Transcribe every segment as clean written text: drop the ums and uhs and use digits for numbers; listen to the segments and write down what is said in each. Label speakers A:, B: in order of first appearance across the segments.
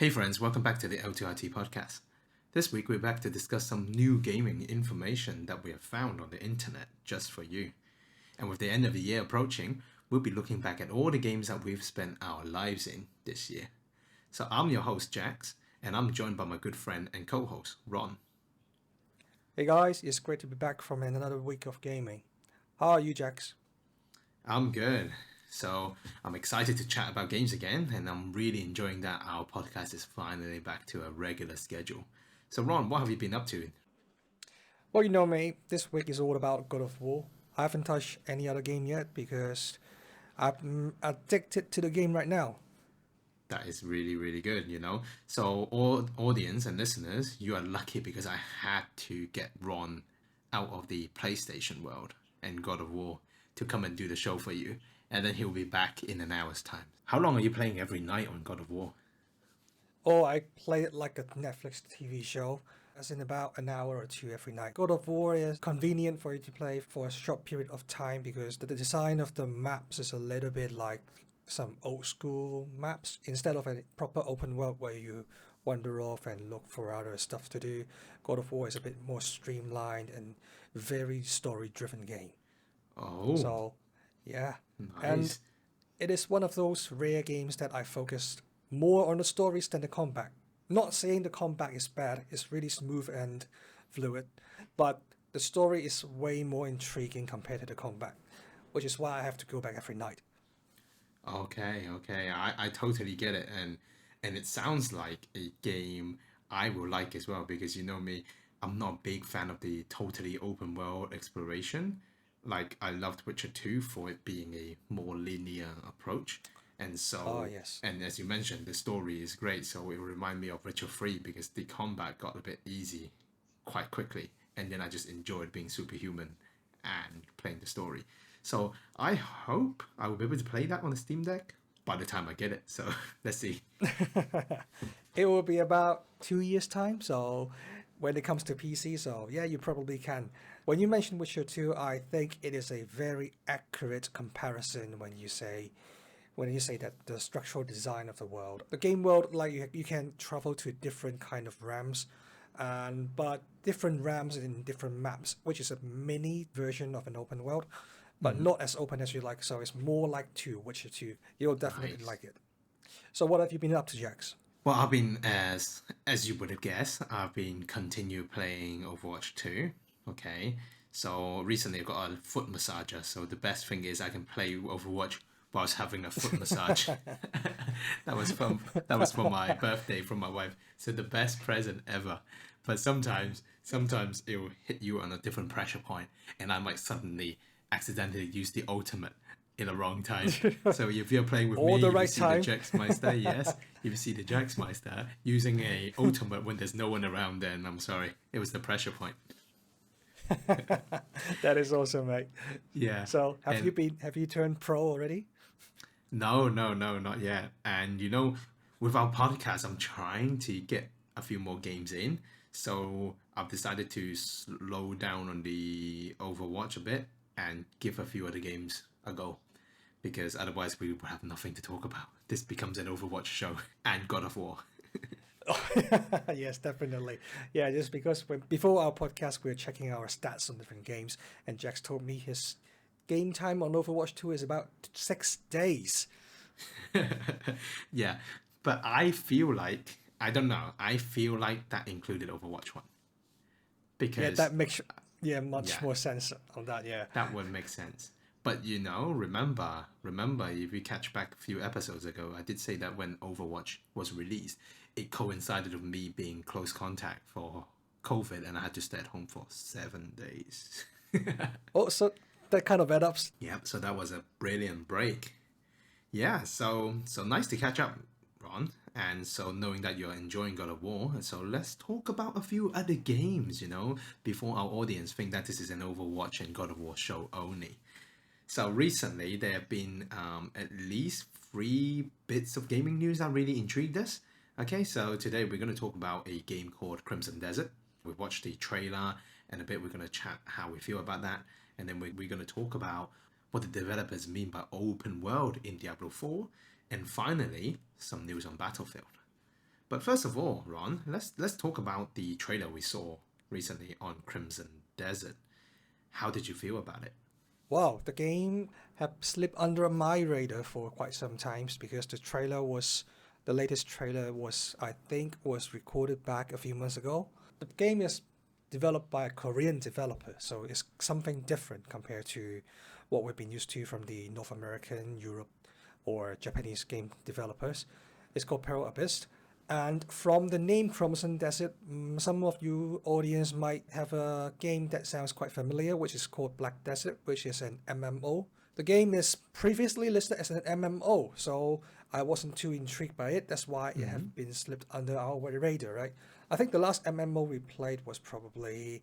A: Hey friends, welcome back to the L2RT podcast. This week we're back to discuss some new gaming information that we have found on the internet just for you. And with the end of the year approaching, we'll be looking back at all the games that we've spent our lives in this year. So I'm your host Jax, and I'm joined by my good friend and co-host Ron.
B: Hey guys, it's great to be back from another week of gaming. How are you, Jax?
A: I'm good. So I'm excited to chat about games again, and I'm really enjoying that our podcast is finally back to a regular schedule. So Ron, what have you been up to?
B: Well, you know me, this week is all about God of War. I haven't touched any other game yet because I'm addicted to the game right now.
A: That is really, really good. So, all audience and listeners, you are lucky because I had to get Ron out of the PlayStation world and God of War to come and do the show for you. And then he'll be back in an hour's time. How long are you playing every night on God of War?
B: Or I play it like a Netflix TV show, as in about an hour or two every night. God of War is convenient for you to play for a short period of time because the design of the maps is a little bit like some old school maps instead of a proper open world where you wander off and look for other stuff to do. God of War is a bit more streamlined and very story driven game.
A: Oh,
B: So yeah, and
A: nice.
B: it is one of those rare games that I focused more on the stories than the combat. Not saying the combat is bad, it's really smooth and fluid, but the story is way more intriguing compared to the combat, which is why I have to go back every night.
A: Okay. I totally get it. And it sounds like a game I will like as well because you know me, I'm not a big fan of the totally open world exploration. Like I loved Witcher 2 for it being a more linear approach. And
B: Oh,
A: so,
B: yes.
A: and as you mentioned, the story is great. So it remind me of Witcher 3 because the combat got a bit easy quite quickly. And then I just enjoyed being superhuman and playing the story. So I hope I will be able to play that on the Steam Deck by the time I get it. So let's see.
B: It will be about 2 years' time, so when it comes to PC, so yeah, you probably can. When you mention Witcher 2, I think it is a very accurate comparison when you say that the structural design of the world, the game world, like you can travel to different kind of realms, and but different realms in different maps, which is a mini version of an open world, but not as open as you like. So it's more like two Witcher 2. You'll definitely
A: Nice.
B: like it. So what have you been up to, Jax?
A: Well, I've been as you would have guessed, I've been continue playing Overwatch 2. Okay. So recently I got a foot massager. So the best thing is I can play Overwatch whilst having a foot massage. That was for my birthday from my wife. So the best present ever. But sometimes it will hit you on a different pressure point, and I might suddenly accidentally use the ultimate in the wrong time. So if you're playing with
B: All
A: me,
B: the
A: if you
B: right
A: see the
B: time.
A: Jaxmeister, yes, if you see the Jaxmeister using a ultimate when there's no one around, then I'm sorry, it was the pressure point.
B: That is awesome, mate.
A: Yeah,
B: So
A: and
B: have you turned pro already?
A: no, not yet. And with our podcast, I'm trying to get a few more games in. So I've decided to slow down on the Overwatch a bit and give a few other games a go. Because otherwise we would have nothing to talk about. This becomes an Overwatch show and God of War.
B: Yes, definitely. Yeah, just because before our podcast, we were checking our stats on different games, and Jax told me his game time on Overwatch 2 is about 6 days.
A: Yeah, but I feel like I don't know. I feel like that included Overwatch 1
B: Yeah,
A: because
B: that makes much
A: yeah,
B: more sense on that. Yeah.
A: that would make sense. But remember, if you catch back a few episodes ago, I did say that when Overwatch was released, it coincided with me being close contact for COVID, and I had to stay at home for 7 days.
B: Oh, so that kind of add ups.
A: Yeah, so that was a brilliant break. Yeah, so nice to catch up, Ron. And so knowing that you're enjoying God of War, and so let's talk about a few other games, before our audience think that this is an Overwatch and God of War show only. So recently, there have been at least three bits of gaming news that really intrigued us. Okay, so today we're going to talk about a game called Crimson Desert. We've watched the trailer, and a bit we're going to chat how we feel about that, and then we're going to talk about what the developers mean by open world in Diablo 4, and finally, some news on Battlefield. But first of all, Ron, let's talk about the trailer we saw recently on Crimson Desert. How did you feel about it?
B: Wow, the game have slipped under my radar for quite some times because the latest trailer was, I think, was recorded back a few months ago. The game is developed by a Korean developer, so it's something different compared to what we've been used to from the North American, Europe, or Japanese game developers. It's called Pearl Abyss. And from the name Crimson Desert, some of you audience might have a game that sounds quite familiar, which is called Black Desert, which is an MMO. The game is previously listed as an MMO, so I wasn't too intrigued by it. That's why it have been slipped under our radar, right? I think the last MMO we played was probably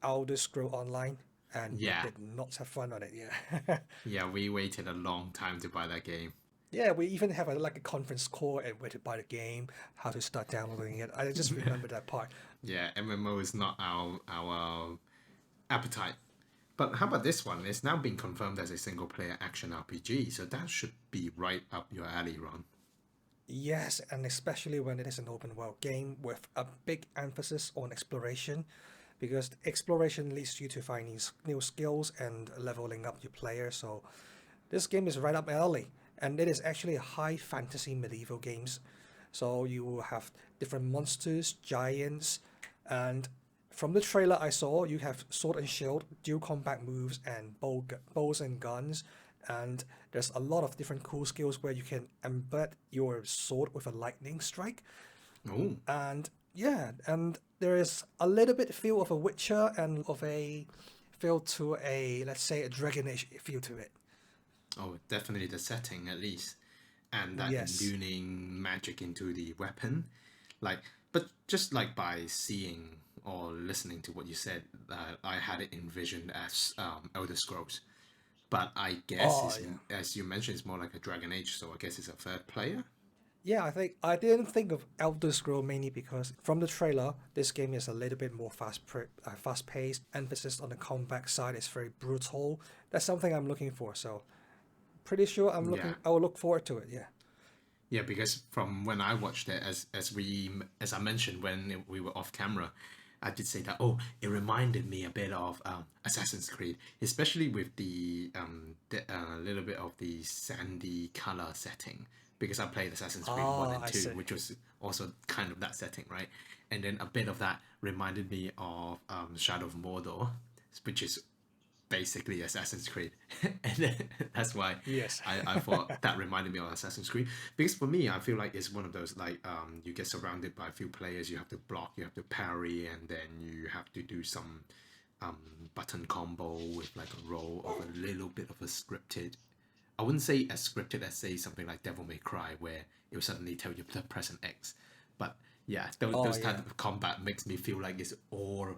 B: Elder Scroll Online, and we
A: Yeah,
B: did not have fun on it. Yeah,
A: yeah, we waited a long time to buy that game.
B: yeah. We even have like a conference call and where to buy the game, how to start downloading it. I just remember that part.
A: Yeah, MMO is not our appetite. But how about this one? It's now been confirmed as a single player action RPG, so that should be right up your alley, Ron.
B: Yes, and especially when it is an open world game with a big emphasis on exploration, because exploration leads you to finding new skills and leveling up your player. So this game is right up my alley, and it is actually a high fantasy medieval games. So you will have different monsters, giants, and from the trailer I saw, you have sword and shield, dual combat moves, and bows and guns. And there's a lot of different cool skills where you can embed your sword with a lightning strike.
A: Oh,
B: And yeah, and there is a little bit feel of a Witcher and of a feel to a, let's say, a Dragon Age feel to it.
A: oh, definitely the setting at least, and that
B: Yes.
A: imbuing magic into the weapon, like. But just like by seeing or listening to what you said, I had it envisioned as Elder Scrolls. But I guess
B: Oh
A: it's
B: yeah.
A: as you mentioned, it's more like a Dragon Age, so I guess it's a third player.
B: Yeah, I think I didn't think of Elder Scroll mainly because from the trailer, this game is a little bit more fast paced. Emphasis on the combat side is very brutal. That's something I'm looking for. So pretty sure
A: Yeah,
B: I will look forward to it. Yeah.
A: yeah, because from when I watched it, as I mentioned when we were off camera, I did say that it reminded me a bit of Assassin's Creed, especially with the little bit of the sandy color setting. Because I played Assassin's Creed One
B: Ah,
A: and
B: I
A: Two,
B: see.
A: which was also kind of that setting, right? And then a bit of that reminded me of Shadow of Mordor, which is basically Assassin's Creed, and then that's why
B: Yes.
A: I thought that reminded me of Assassin's Creed. Because for me, I feel like it's one of those like you get surrounded by a few players, you have to block, you have to parry, and then you have to do some um, button combo with like a roll of a little bit of a scripted. I wouldn't say as scripted as say something like Devil May Cry, where it will suddenly tell you to press an X. But yeah,
B: Oh
A: those kind
B: yeah.
A: of combat makes me feel like it's all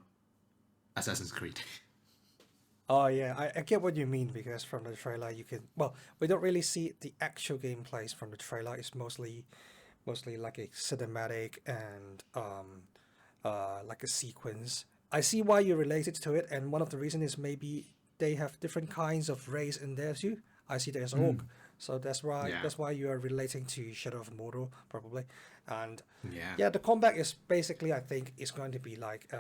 A: Assassin's Creed.
B: Oh yeah, I get what you mean because from the trailer you can well we don't really see the actual gameplays from the trailer. It's mostly like a cinematic and like a sequence. I see why you related to it, and one of the reasons is maybe they have different kinds of race in there too. I see there's orc, so
A: Yeah,
B: that's why you are relating to Shadow of Mordor probably, and
A: yeah.
B: yeah, the combat is basically I think it's going to be like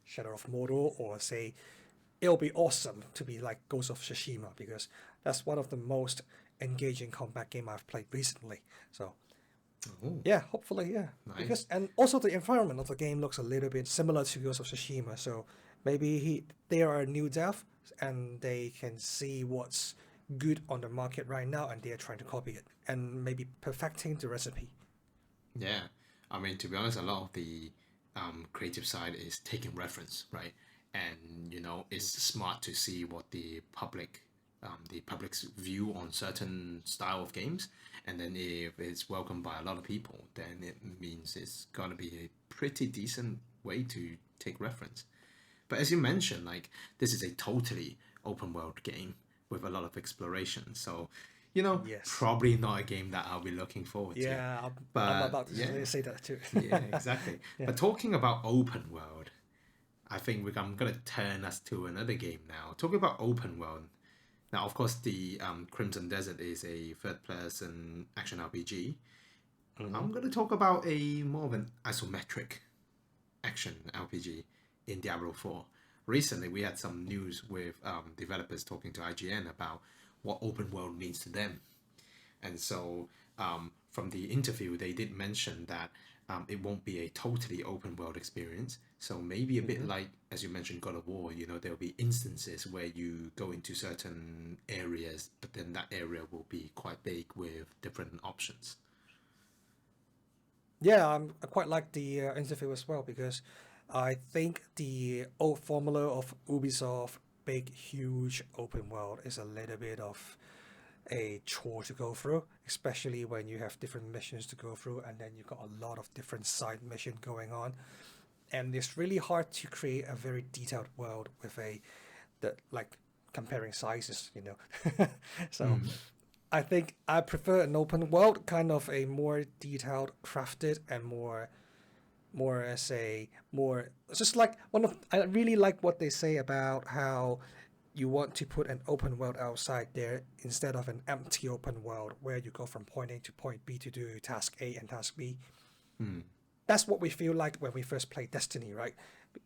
B: Shadow of Mordor or say it'll be awesome to be like Ghost of Tsushima because that's one of the most engaging combat game I've played recently. So
A: Oh,
B: yeah, hopefully, yeah.
A: nice.
B: Because and also the environment of the game looks a little bit similar to Ghost of Tsushima, so maybe they are a new dev and they can see what's good on the market right now and they are trying to copy it and maybe perfecting the recipe.
A: Yeah. I mean, to be honest, a lot of the creative side is taking reference, right? And it's smart to see what the public's view on certain style of games, and then if it's welcomed by a lot of people, then it means it's gonna be a pretty decent way to take reference. But as you mentioned, like this is a totally open world game with a lot of exploration. So,
B: Yes.
A: probably not a game that I'll be looking forward to.
B: Yeah, I'm
A: But
B: about to
A: yeah,
B: say that too.
A: yeah, exactly.
B: Yeah.
A: But talking about open world, I think I'm gonna turn us to another game now. Talking about open world. Now, of course, the Crimson Desert is a third-person action RPG,
B: Hmm.
A: I'm going to talk about a more of an isometric action RPG in Diablo 4. Recently, we had some news with developers talking to IGN about what open world means to them. And so, from the interview, they did mention that it won't be a totally open world experience. So maybe a bit
B: Hmm.
A: like, as you mentioned, God of War. There'll be instances where you go into certain areas, but then that area will be quite big with different options.
B: Yeah, I quite like the interview as well because I think the old formula of Ubisoft big, huge open world is a little bit of a chore to go through, especially when you have different missions to go through and then you got a lot of different side mission going on. And it's really hard to create a very detailed world with a that like comparing sizes. So
A: Mm.
B: I think I prefer an open world, kind of a more detailed, crafted, and more as a more it's just like one of I really like what they say about how you want to put an open world outside there instead of an empty open world where you go from point A to point B to do task A and task B.
A: Mm.
B: That's what we feel like when we first played Destiny, right?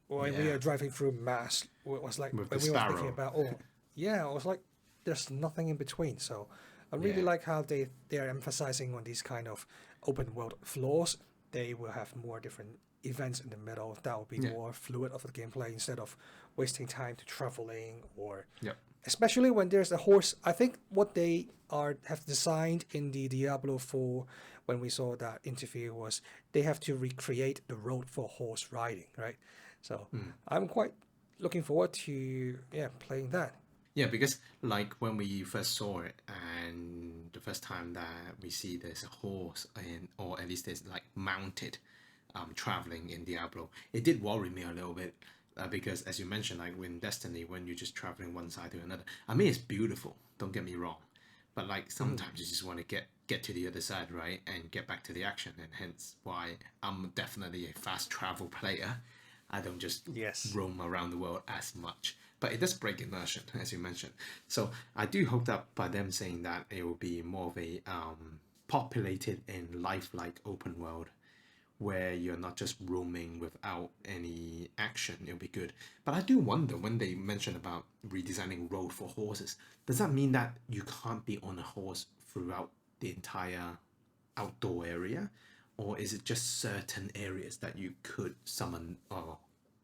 B: When we
A: Yeah,
B: are driving through mass, it was like
A: with the
B: when we were thinking
A: sparrow.
B: about, oh, yeah, it was like there's nothing in between. So I really
A: Yeah,
B: like how they are emphasizing on these kind of open world floors. They will have more different events in the middle that will be
A: yeah,
B: more fluid of the gameplay instead of wasting time to traveling or
A: yep.
B: especially when there's a horse. I think what they are have designed in the Diablo 4 when we saw that interview was they have to recreate the road for horse riding, right? So
A: Mm.
B: I'm quite looking forward to playing that.
A: Yeah, because like when we first saw it, and the first time that we see there's a horse, and or at least there's like mounted, traveling in Diablo, it did worry me a little bit. Because as you mentioned, like in Destiny, when you're just traveling one side to another, I mean it's beautiful. Don't get me wrong, but like
B: Mhm.
A: sometimes you just want to get to the other side, right, and get back to the action, and hence why I'm definitely a fast travel player. I don't just
B: Yes.
A: roam around the world as much. But it does break immersion, as you mentioned. So I do hope that by them saying that it will be more of a populated and lifelike open world where you're not just roaming without any action, it'll be good. But I do wonder when they mention about redesigning road for horses, does that mean that you can't be on a horse throughout the entire outdoor area? Or is it just certain areas that you could summon or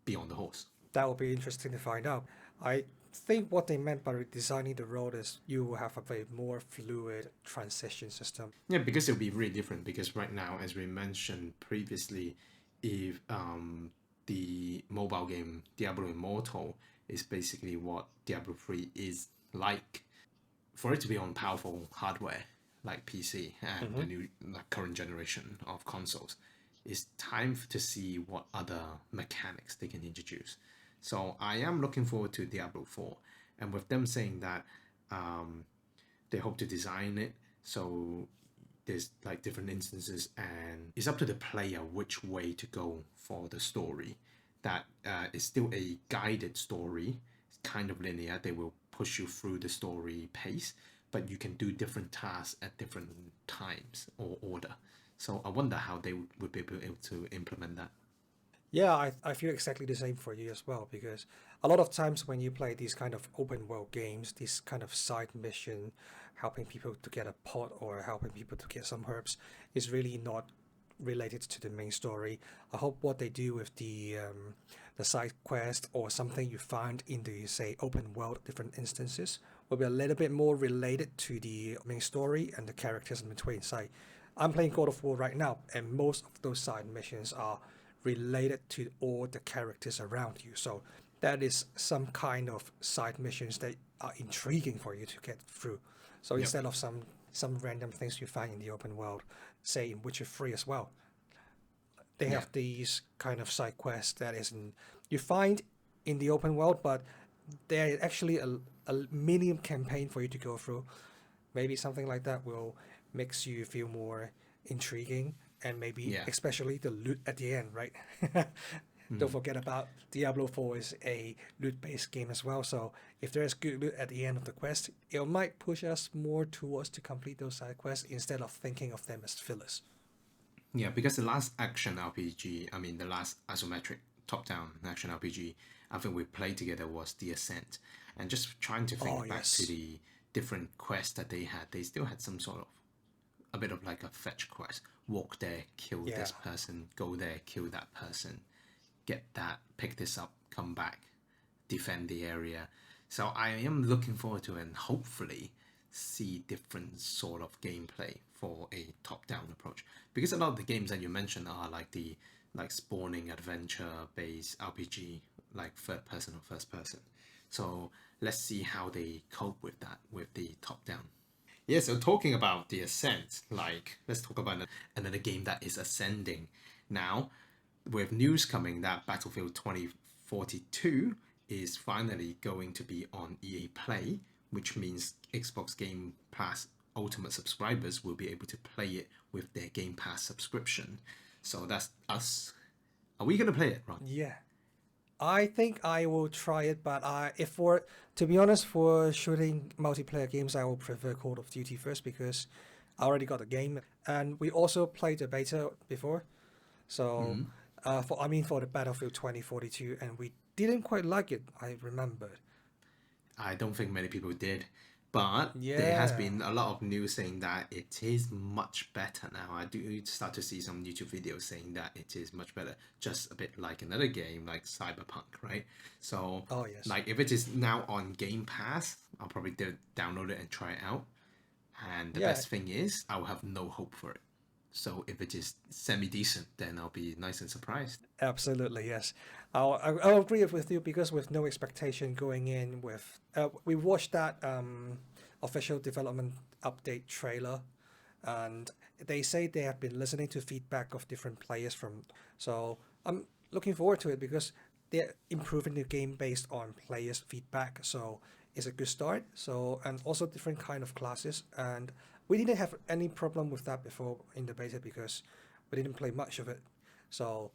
A: be on the horse?
B: That will be interesting to find out. I think what they meant by redesigning the road is you will have a more fluid transition system.
A: Yeah, because it'll be really different. Because right now, as we mentioned previously, if the mobile game Diablo Immortal is basically what Diablo 3 is like, for it to be on powerful hardware like PC and the
B: Hmm.
A: new like, current generation of consoles, it's time to see what other mechanics they can introduce. So I am looking forward to Diablo 4, and with them saying that um, they hope to design it so there's like different instances, and it's up to the player which way to go for the story. That is still a guided story. It's kind of linear. They will push you through the story pace, but you can do different tasks at different times or order. So I wonder how they would be able to implement that.
B: Yeah, I feel exactly the same for you as well because a lot of times when you play these kind of open world games, this kind of side mission, helping people to get a pot or helping people to get some herbs, is really not related to the main story. I hope what they do with the side quest or something you find in the say open world different instances will be a little bit more related to the main story and the characters in between. Say, I'm playing God of War right now, and most of those side missions are related to all the characters around you. So that is some kind of side missions that are intriguing for you to get through. So
A: Yep.
B: instead of some random things you find in the open world, say in Witcher 3 as well, they
A: Yeah.
B: have these kind of side quests that isn't you find in the open world, but they're actually a mini campaign for you to go through. Maybe something like that will makes you feel more intriguing and maybe
A: Yeah.
B: especially the loot at the end, right? Don't
A: Mm.
B: forget about Diablo 4 is a loot-based game as well. So if there's good loot at the end of the quest, it might push us more towards to complete those side quests instead of thinking of them as fillers.
A: Yeah, because the last action RPG, I mean, the last isometric top-down action RPG, I think we played together was The Ascent. And just trying to
B: Oh
A: think back to
B: yes,
A: the different quests that they still had some sort of a bit of like a fetch quest. Walk there, kill
B: yeah,
A: this person, go there, kill that person, get that, pick this up, come back, defend the area. So I am looking forward to and hopefully see different sort of gameplay for a top-down approach. Because a lot of the games that you mentioned are like the like spawning adventure based RPG, like third person or first person. So let's see how they cope with that with the top-down. Yeah, so talking about the ascent, like let's talk about another game that is ascending now with news coming that Battlefield 2042 is finally going to be on EA Play, which means Xbox Game Pass Ultimate subscribers will be able to play it with their Game Pass subscription. So that's us. Are we going to play it, Ron?
B: yeah. I think I will try it, but if for to be honest, for shooting multiplayer games, I will prefer Call of Duty first because I already got the game, and we also played the beta before. So, for the Battlefield 2042, and we didn't quite like it. I remembered.
A: I don't think many people did. But there has
B: Yeah,
A: been a lot of news saying that it is much better now. I do start to see some YouTube videos saying that it is much better, just a bit like another game like Cyberpunk, right? So,
B: oh yes,
A: like if it is now on Game Pass, I'll probably download it and try it out. And the
B: yeah,
A: best thing is, I will have no hope for it. So if it is semi decent, then I'll be nice and surprised.
B: absolutely yes. I'll agree with you because with no expectation going in with we watched that official development update trailer, and they say they have been listening to feedback of different players from. So I'm looking forward to it because they're improving the game based on players' feedback. So it's a good start. So and also different kind of classes, and we didn't have any problem with that before in the beta because we didn't play much of it. So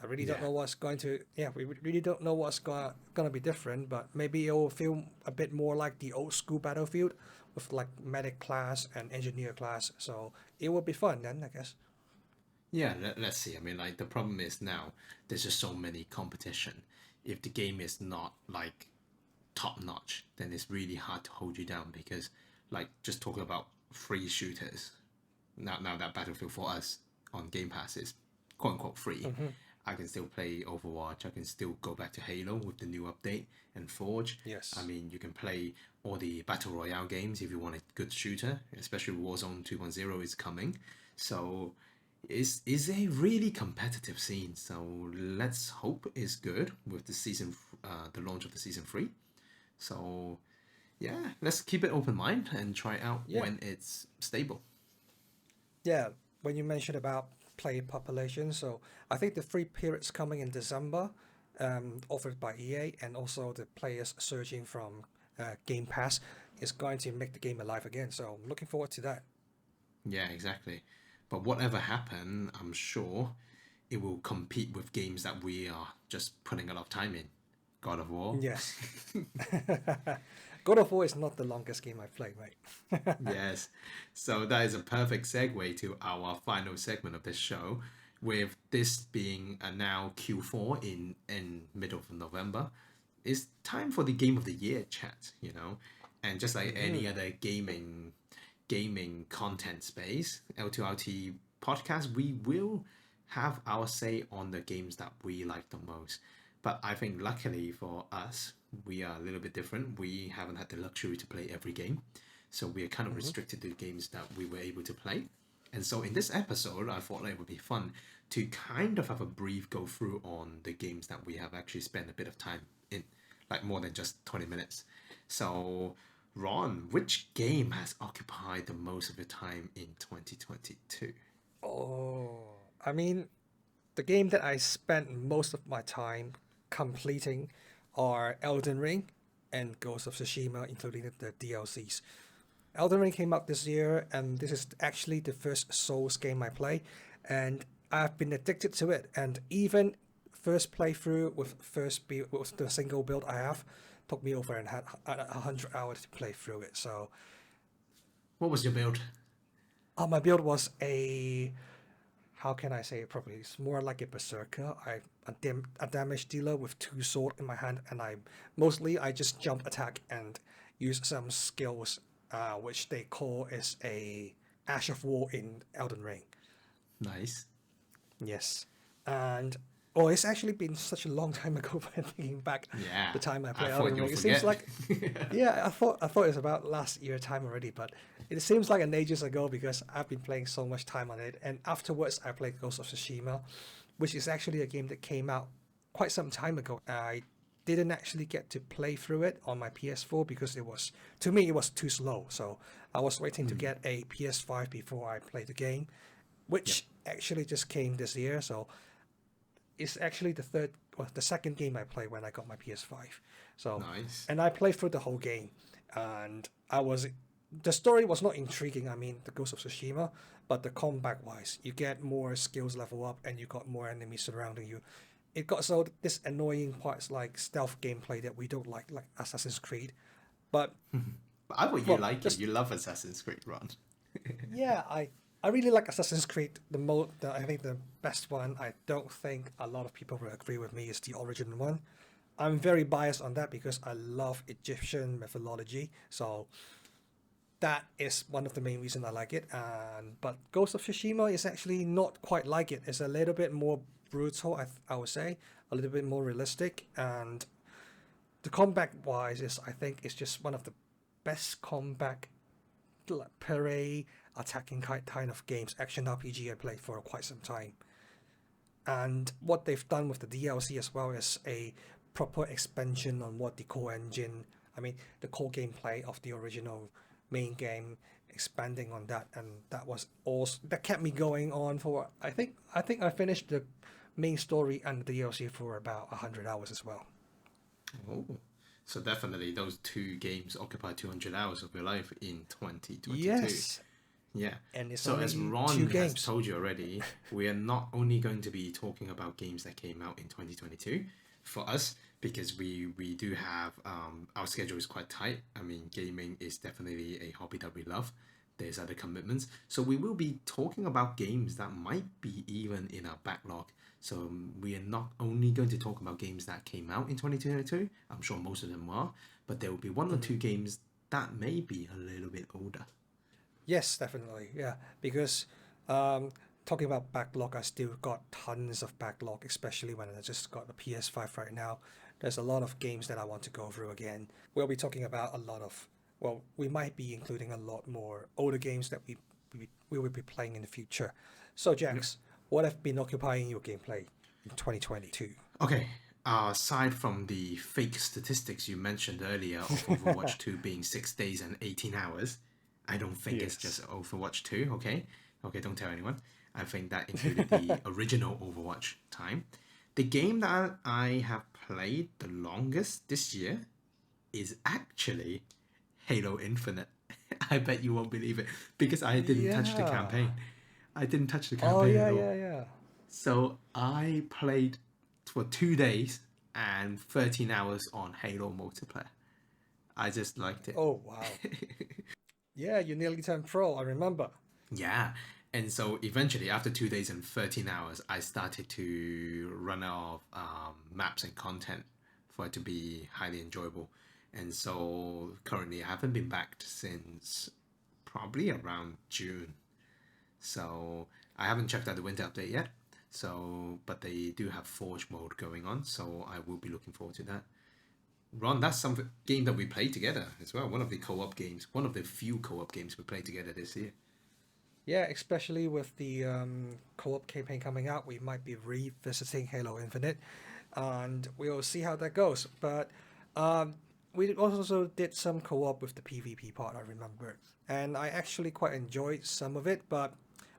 B: I really don't
A: Yeah.
B: know what's going to. Yeah, we really don't know what's gonna be different, but maybe it will feel a bit more like the old school Battlefield with like medic class and engineer class. So it will be fun then, I guess.
A: Yeah, let's see. I mean, like, the problem is now there's just so many competition. If the game is not, like, top notch, then it's really hard to hold you down because, like, just talking about free shooters, now that Battlefield for us on Game Pass is quote unquote free,
B: Hmm.
A: I can still play Overwatch. I can still go back to Halo with the new update and Forge. I
B: Yes.
A: mean, you can play all the Battle Royale games if you want a good shooter, especially Warzone 2.0 is coming. So it's a really competitive scene. So let's hope it's good with the launch of the season 3. So yeah, let's keep it open mind and try it out
B: Yeah.
A: when it's stable.
B: Yeah. When you mentioned about player population, so I think the free periods coming in December, offered by EA, and also the players surging from Game Pass is going to make the game alive again. So I'm looking forward to that.
A: Yeah, exactly. But whatever happen, I'm sure it will compete with games that we are just putting a lot of time in. God of War.
B: Yes. God of War is not the longest game I've played, mate.
A: Yes. So that is a perfect segue to our final segment of this show. With this being a now Q4 in middle of November, it's time for the game of the year chat. And just like any other gaming content space, L2RT podcast, we will have our say on the games that we like the most. But I think luckily for us, we are a little bit different. We haven't had the luxury to play every game. So we are kind of
B: Hmm.
A: restricted to the games that we were able to play. And so in this episode, I thought it would be fun to kind of have a brief go through on the games that we have actually spent a bit of time in, like more than just 20 minutes. So, Ron, which game has occupied the most of your time in 2022?
B: Oh, I mean, the game that I spent most of my time completing are Elden Ring and Ghost of Tsushima, including the DLCs. Elden Ring came out this year, and this is actually the first Souls game I play, and I've been addicted to it. And even first playthrough with first build, with the single build I have, took me over and had 100 hours to play through it. So,
A: What was your build?
B: my build was a how can I say it properly? It's more like a berserker. A damage dealer with two swords in my hand, and I just jump attack and use some skills, which they call is a Ash of War in Elden Ring.
A: Nice.
B: Yes, and oh, it's actually been such a long time ago. When thinking back,
A: Yeah,
B: the time I
A: I
B: played
A: thought
B: Elden
A: you'll
B: Ring, it seems
A: forget.
B: like yeah, I thought it was about last year time already, but it seems like an ages ago because I've been playing so much time on it. And afterwards, I played Ghost of Tsushima, which is actually a game that came out quite some time ago. I didn't actually get to play through it on my PS4 because to me, it was too slow. So I was waiting to get a PS5 before I played the game,
A: Yep.
B: which actually just came this year. So it's actually the second game I played when I got my PS5. So,
A: Nice.
B: and I played through the whole game, and the story was not intriguing. I mean, the Ghost of Tsushima, but the combat wise, you get more skills level up, and you got more enemies surrounding you. It got so this annoying parts like stealth gameplay that we don't like Assassin's Creed. But
A: But I thought you
B: well,
A: like it.
B: just
A: You love Assassin's Creed, Ron.
B: yeah, I really like Assassin's Creed. I think the best one. I don't think a lot of people will agree with me is the original one. I'm very biased on that because I love Egyptian mythology. So that is one of the main reasons I like it. And but Ghost of Tsushima is actually not quite like it. It's a little bit more brutal. I would say a little bit more realistic, and the combat wise is I think it's just one of the best combat parry attacking kind of games, action RPG I played for quite some time. And what they've done with the DLC as well is a proper expansion on what the core engine, I mean, the core gameplay of the original main game, expanding on that, and that kept me going on for I think I finished the main story and the DLC for about 100 hours as well.
A: Oh, so definitely those two games occupy 200 hours of your life in 2022.
B: Yes,
A: Yeah.
B: and it's
A: So as
B: only two
A: Ron has
B: games.
A: told you already, we are not only going to be talking about games that came out in 2022 for us because we do have our schedule is quite tight. I mean, gaming is definitely a hobby that we love. There's other commitments. So we will be talking about games that might be even in our backlog. So we are not only going to talk about games that came out in 2022. I'm sure most of them are, but there will be one or two games that may be a little bit older.
B: Yes, definitely. Yeah, because um, talking about backlog, I still got tons of backlog, especially when I just got the PS5 right now. There's a lot of games that I want to go through again. We'll be talking about a lot of, well, we might be including a lot more older games that we will be playing in the future. So, Jax, what have been occupying your gameplay in 2022?
A: Okay, aside from the fake statistics you mentioned earlier of Overwatch 2 being 6 days and 18 hours, I don't think it's
B: Yes.
A: just Overwatch 2, okay? Okay, don't tell anyone. I think that included the original Overwatch time. The game that I have played the longest this year is actually Halo Infinite. I bet you won't believe it because I didn't touch the
B: Yeah.
A: campaign. I didn't touch the
B: Oh,
A: campaign
B: yeah,
A: at all.
B: yeah, yeah.
A: So I played for 2 days and 13 hours on Halo multiplayer. I just liked it.
B: Oh, wow. Yeah, you nearly turned pro, I remember.
A: Yeah. And so eventually, after 2 days and 13 hours, I started to run out of maps and content for it to be highly enjoyable. And so currently, I haven't been back since probably around June. So I haven't checked out the winter update yet. So, but they do have Forge mode going on, so I will be looking forward to that. Ron, that's some game that we played together as well. One of the co-op games, one of the few co-op games we played together this year.
B: Yeah, especially with the co-op campaign coming out, we might be revisiting Halo Infinite, and we'll see how that goes. But um, we also did some co-op with the PvP part, I remember, and I actually quite enjoyed some of it. But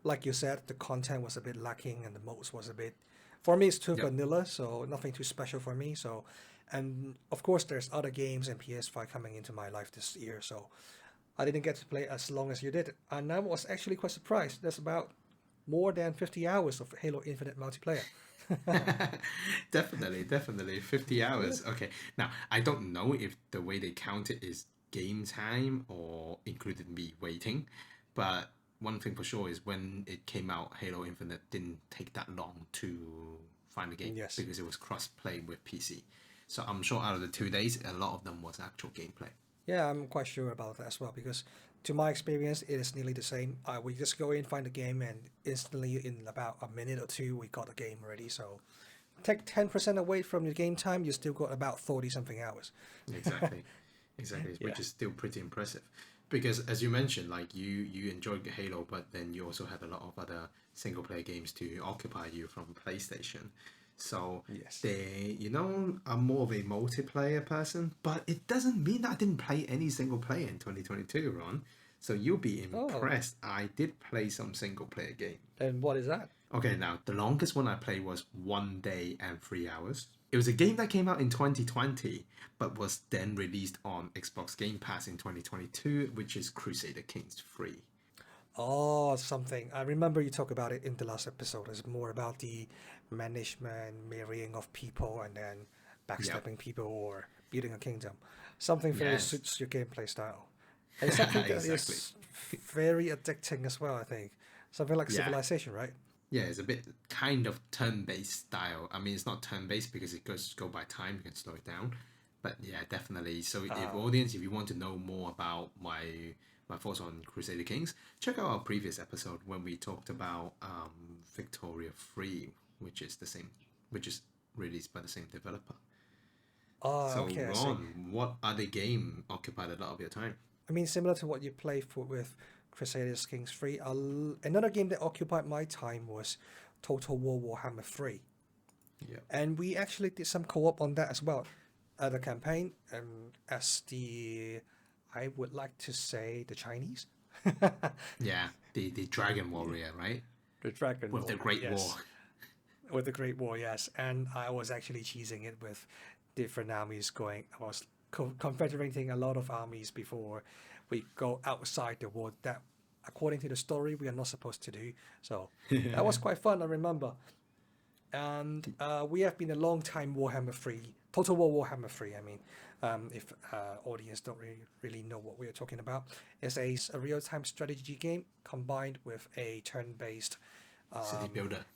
B: like you said, the content was a bit lacking, and the modes was a bit. For me, it's too
A: Yep.
B: vanilla, so nothing too special for me. So, and of course, there's other games and PS5 coming into my life this year, so I didn't get to play as long as you did, and I was actually quite surprised. There's about more than 50 hours of Halo Infinite multiplayer.
A: Definitely 50 hours. Okay. Now, I don't know if the way they count it is game time or included me waiting, but one thing for sure is when it came out, Halo Infinite didn't take that long to find the game
B: Yes.
A: because it was cross-play with PC. So I'm sure out of the 2 days, a lot of them was actual gameplay.
B: Yeah, I'm quite sure about that as well because, to my experience, it is nearly the same. We just go in, find the game, and instantly in about a minute or two, we got the game ready. So, take 10% away from your game time, you still got about 40 something hours.
A: Exactly, exactly,
B: Yeah.
A: which is still pretty impressive. Because as you mentioned, like you enjoyed Halo, but then you also had a lot of other single player games to occupy you from PlayStation. So
B: Yes.
A: I'm more of a multiplayer person, but it doesn't mean that I didn't play any single player in 2022, Ron. So you'll be
B: Oh,
A: impressed. I did play some single player game.
B: and what is that?
A: Okay, now the longest one I played was 1 day and 3 hours. It was a game that came out in 2020, but was then released on Xbox Game Pass in 2022, which is Crusader Kings III.
B: Oh, something. I remember you talked about it in the last episode. It's more about the management, marrying of people, and then
A: Yep.
B: backstabbing people or building a kingdom. Something very
A: Yes.
B: suits your gameplay style. And something that
A: Exactly.
B: is very addicting as well, I think. Something like
A: Yeah.
B: Civilization, right?
A: Yeah, it's a bit kind of turn-based style. I mean, it's not turn-based because it goes go by time. You can slow it down, but yeah, definitely. So, if you want to know more about my thoughts on Crusader Kings, check out our previous episode when we talked about Victoria 3, which is the same, which is released by the same developer.
B: Oh,
A: So,
B: okay, I see.
A: Ron, what other game occupied a lot of your time?
B: I mean, similar to what you play for with Crusader Kings 3, another game that occupied my time was Total War Warhammer 3.
A: Yeah.
B: And we actually did some co-op on that as well. The campaign, as I would like to say, the Chinese.
A: Yeah, the Dragon Warrior, right?
B: The Dragon
A: With the
B: Warrior,
A: Great War.
B: yes. With the Great War, yes. And I was actually cheesing it with different armies going. I was confederating a lot of armies before we go outside the war that, according to the story, we are not supposed to do. So that was quite fun, I remember. And we have been a long time Warhammer 3, Total War Warhammer 3. I mean, if audience don't really know what we are talking about, it's a real-time strategy game combined with a turn-based
A: City builder,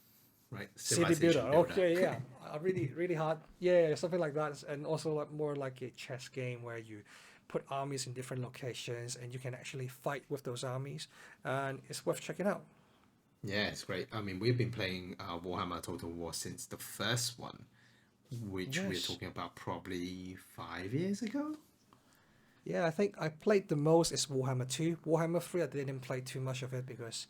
A: right?
B: city builder.
A: Civilization builder.
B: Okay, yeah, really hard. Yeah, something like that, and also like more like a chess game where you put armies in different locations and you can actually fight with those armies, and it's worth checking out.
A: Yeah, it's great. I mean, we've been playing Warhammer Total War since the first one, which we're
B: Yes.
A: talking about probably 5 years ago.
B: Yeah, I think I played the most is Warhammer 2. Warhammer 3, I didn't play too much of it because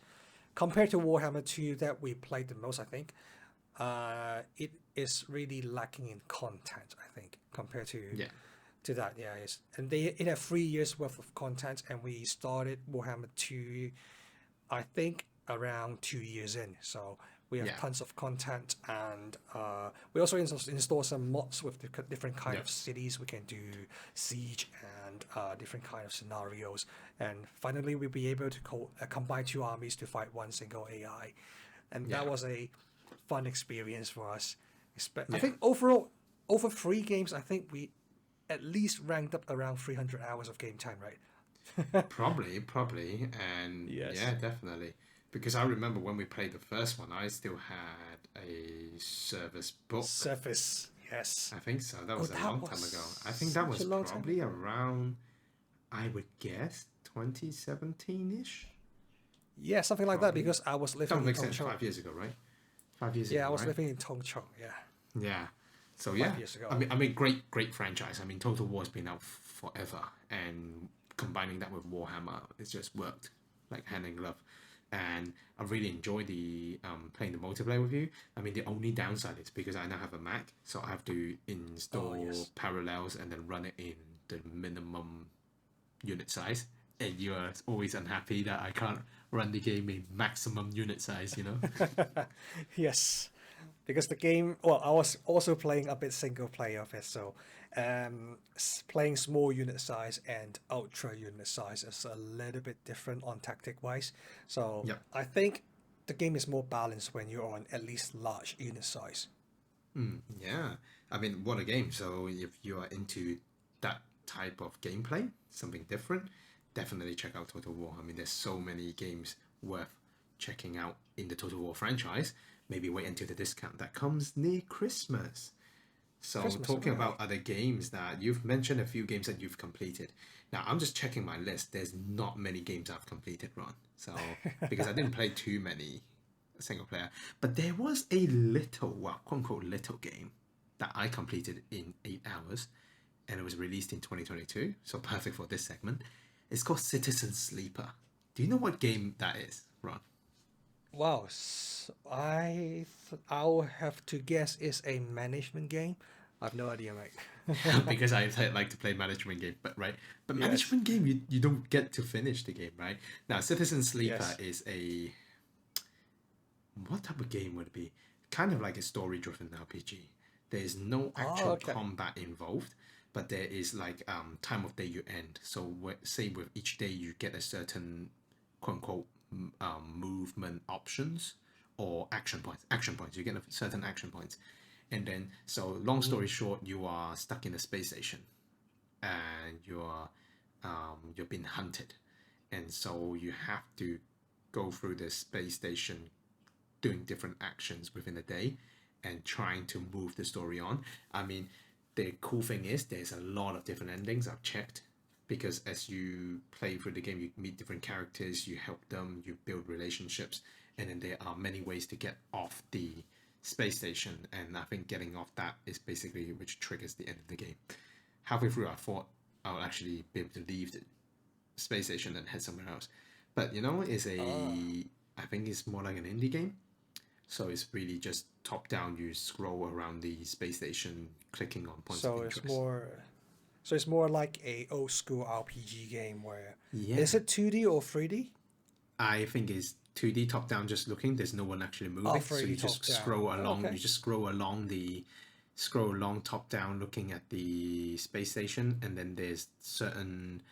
B: compared to Warhammer 2 that we played the most, I think, it is really lacking in content, I think, compared
A: Yeah,
B: to that. Yeah, and it had 3 years worth of content, and we started Warhammer 2, I think, around 2 years in. So we have
A: yeah,
B: tons of content, and we also install some mods with different kind
A: yeah,
B: of cities. We can do siege and different kind of scenarios, and finally we'll be able to combine two armies to fight one single AI, and
A: yeah,
B: that was a fun experience for us. I
A: yeah.
B: think overall, over 3 games, I think we at least ranked up around 300 hours of game time, right?
A: Probably, and
B: Yes.
A: yeah, definitely. Because I remember when we played the first one, I still had a service book.
B: Surface, yes.
A: I think so. That
B: Oh,
A: was a
B: that
A: long time
B: was
A: ago. I think that
B: such
A: was
B: a long time
A: probably
B: ago.
A: around, I would guess, 2017-ish.
B: Yeah, something like that
A: Probably.
B: because I was
A: That
B: living
A: would
B: in
A: make sense.
B: Tongchong.
A: 5 years ago, right? 5 years ago,
B: Yeah, I was
A: right?
B: living in Tongchong. Yeah,
A: Yeah. So yeah,
B: 5 years
A: I
B: ago.
A: mean, great franchise. I mean, Total War's been out forever, and combining that with Warhammer, it's just worked like hand in glove. And I really enjoy the playing the multiplayer with you. I mean, the only downside is because I now have a Mac, so I have to
B: Oh
A: install
B: yes.
A: Parallels and then run it in the minimum unit size. And you are always unhappy that I can't run the game in maximum unit size.
B: Yes, because the game. Well, I was also playing a bit single player of it, so playing small unit size and ultra unit size is a little bit different on tactic wise. So
A: Yep.
B: I think the game is more balanced when you're on at least large unit size.
A: Yeah, I mean, what a game. So if you are into that type of gameplay, something different, definitely check out Total War. I mean, there's so many games worth checking out in the Total War franchise, maybe wait until the discount that comes near Christmas. So,
B: Christmas,
A: talking
B: really.
A: about other games that you've mentioned a few games that you've completed. Now, I'm just checking my list. There's not many games I've completed, Ron. So, because I didn't play too many single player, but there was a little, well, quote unquote, little game that I completed in 8 hours, and it was released in 2022. So, perfect for this segment. It's called Citizen Sleeper. Do you know what game that is, Ron?
B: Wow, I'll have to guess it's a management game. I've no idea, mate.
A: Because like to play management game, but right, but
B: Yes,
A: management game you don't get to finish the game, right? Now, Citizen Sleeper
B: yes.
A: is a what type of game would it be? Kind of like a story-driven RPG. There is no
B: Oh,
A: actual
B: okay.
A: combat involved, but there is like time of day you end. So say with each day you get a certain quote unquote movement options or action points. Action points. You get a certain action points, and then so long story
B: Mm.
A: short, you are stuck in a space station and you're being hunted, and so you have to go through the space station doing different actions within a day and trying to move the story on. I mean, the cool thing is there's a lot of different endings. I've checked because as you play through the game, you meet different characters, you help them, you build relationships, and then there are many ways to get off the space station. And I think getting off that is basically which triggers the end of the game. Halfway through, I thought I would actually be able to leave the space station and head somewhere else. But it's
B: Ah,
A: I think it's more like an indie game. So it's really just top down. You scroll around the space station, clicking on points of
B: so it's
A: interest.
B: more, so it's more like a old school RPG game where, is
A: Yeah,
B: it 2D or 3D?
A: I think it's 2D top down, just looking. There's no one actually
B: Oh,
A: moving, so you
B: 3D
A: just
B: top down.
A: scroll
B: Oh,
A: along.
B: okay.
A: You just scroll along top down, looking at the space station, and then there's certain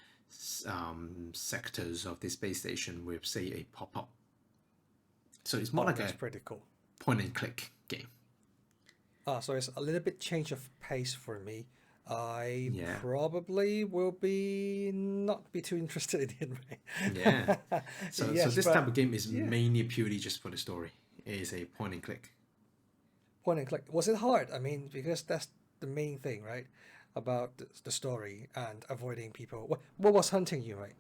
A: sectors of the space station with, say, a pop up. So it's more
B: Oh,
A: like
B: that's
A: a
B: pretty cool.
A: point and click game.
B: So it's a little bit change of pace for me. I
A: Yeah,
B: probably will be not be too interested in
A: yeah.
B: it.
A: So
B: Yes,
A: this type
B: but
A: of game is
B: yeah,
A: mainly purely just for the story. It is a point and click.
B: point and click. Was it hard? I mean, because that's the main thing, right? About the story and avoiding people. What was hunting you, right?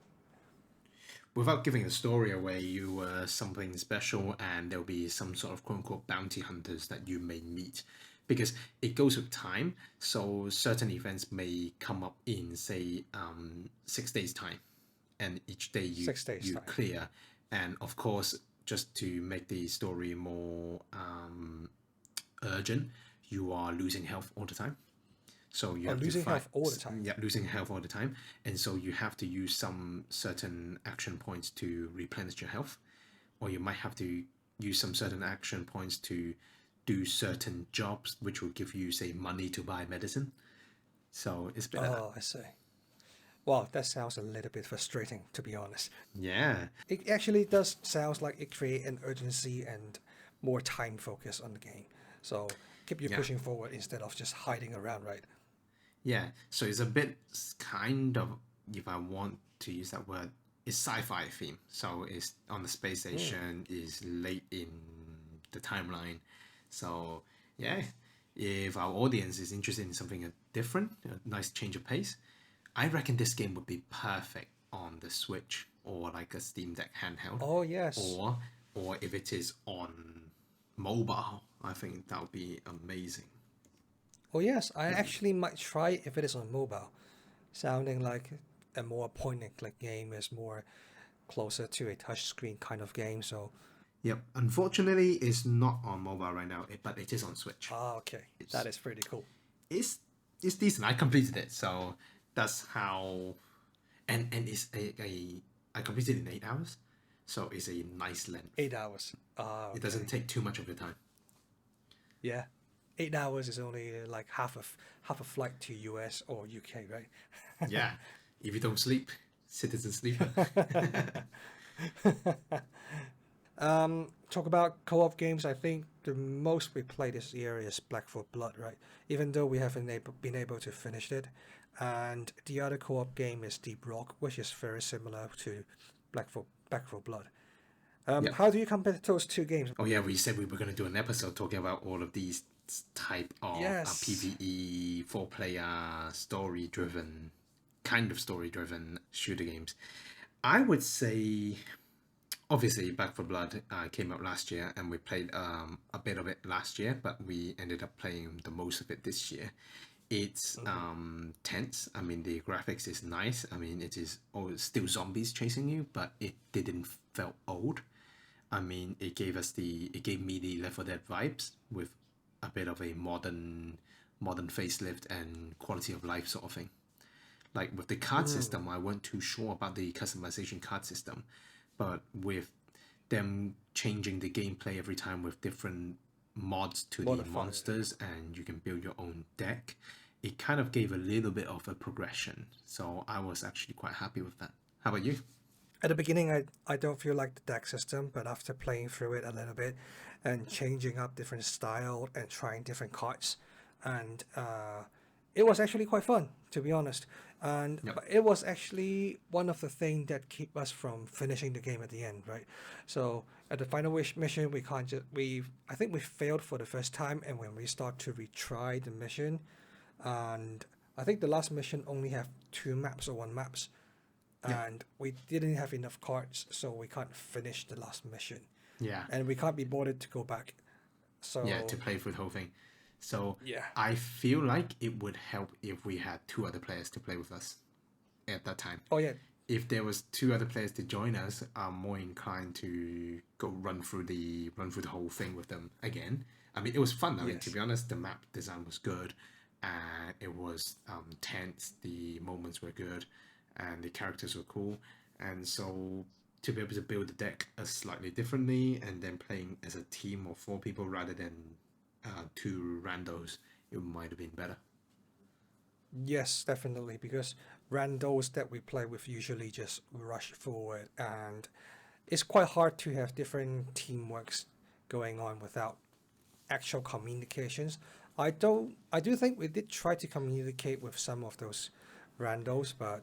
A: Without giving the story away, you were something special, and there'll be some sort of quote unquote bounty hunters that you may meet. Because it goes with time, so certain events may come up in, say, 6 days' time, and each day
B: 6 days
A: you
B: time.
A: clear. And of course, just to make the story more urgent, you are losing health all the time. So you
B: Oh,
A: have to
B: losing
A: fight,
B: health all the time.
A: yeah, losing health all the time, and so you have to use some certain action points to replenish your health, or you might have to use some certain action points to do certain jobs, which will give you, say, money to buy medicine. So it's a bit like that.
B: Oh, I see. Wow, that sounds a little bit frustrating, to be honest.
A: Yeah,
B: It actually does sounds like it create an urgency and more time focus on the game. So keep you
A: yeah,
B: pushing forward instead of just hiding around, right?
A: yeah. So it's a bit kind of, if I want to use that word, it's sci-fi theme. So it's on the space
B: Mm.
A: station, is late in the timeline. So yeah, if our audience is interested in something different, a nice change of pace, I reckon this game would be perfect on the Switch or like a Steam Deck handheld,
B: Oh yes.
A: or or if it is on mobile, I think that would be amazing.
B: Oh yes. I actually might try if it is on mobile. Sounding like a more point and click game is more closer to a touchscreen kind of game. So
A: Yep. Unfortunately, it's not on mobile right now, but it is on Switch.
B: okay, that
A: It's
B: is pretty cool.
A: it's it's decent. I completed it, so that's how. And it's a I completed it in 8 hours, so it's a nice length.
B: 8 hours.
A: It doesn't
B: Okay.
A: take too much of your time.
B: Yeah. 8 hours is only like half a flight to US or UK, right?
A: Yeah, if you don't sleep, Citizen Sleeper.
B: Talk about co-op games. I think the most we played this year is Black for Blood, right? Even though we haven't been able to finish it, and the other co-op game is Deep Rock, which is very similar to Black for Blood.
A: Yep.
B: How do you compare those two games?
A: Oh yeah, we said we were going to do an episode talking about all of these type of
B: Yes.
A: PVE, four-player, story-driven, kind of story-driven shooter games. I would say, obviously, Back for Blood came out last year, and we played a bit of it last year, but we ended up playing the most of it this year. It's tense. I mean, the graphics is nice. I mean, it is still zombies chasing you, but it didn't felt old. I mean, it gave me the Left 4 Dead vibes with a bit of a modern facelift and quality of life sort of thing. Like with the card system, I weren't too sure about the customization card system, but with them changing the gameplay every time with different mods to the
B: Modifier.
A: monsters and you can build your own deck, it kind of gave a little bit of a progression. So I was actually quite happy with that. How about you?
B: At the beginning, I don't feel like the deck system, but after playing through it a little bit and changing up different style and trying different cards, and it was actually quite fun, to be honest. And
A: Yep.
B: but it was actually one of the things that keep us from finishing the game at the end, right? So at the final mission, we can't just we I think we failed for the first time, and when we start to retry the mission, and I think the last mission only have two maps or one maps,
A: Yep.
B: and we didn't have enough cards, so we can't finish the last mission,
A: Yeah.
B: and we can't be bothered to go back.
A: Yeah, to
B: So
A: play through the whole thing. So
B: yeah,
A: I feel like it would help if we had two other players to play with us at that time.
B: oh yeah,
A: If there was two other players to join us, I'm more inclined to go run through the whole thing with them again. I mean, it was fun. I mean, to
B: yes,
A: be honest, the map design was good, and it was tense. The moments were good, and the characters were cool. And so to be able to build the deck slightly differently, and then playing as a team of four people rather than two randos, it might have been better.
B: yes, definitely, because randos that we play with usually just rush forward, and it's quite hard to have different teamworks going on without actual communications. I do think we did try to communicate with some of those randos, but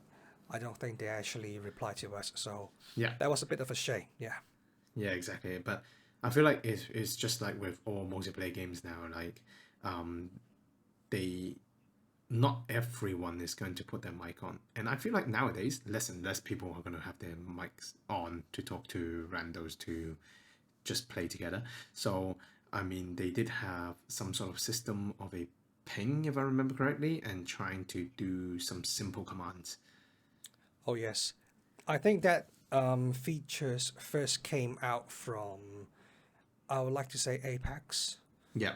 B: I don't think they actually replied to us. So
A: Yeah,
B: that was a bit of a shame. Yeah.
A: yeah, exactly. But I feel like it's just like with all multiplayer games now. Like, they not everyone is going to put their mic on, and I feel like nowadays less and less people are going to have their mics on to talk to randos to just play together. So I mean, they did have some sort of system of a ping, if I remember correctly, and trying to do some simple commands.
B: Oh yes, I think that features first came out from, I would like to say, Apex.
A: Yeah,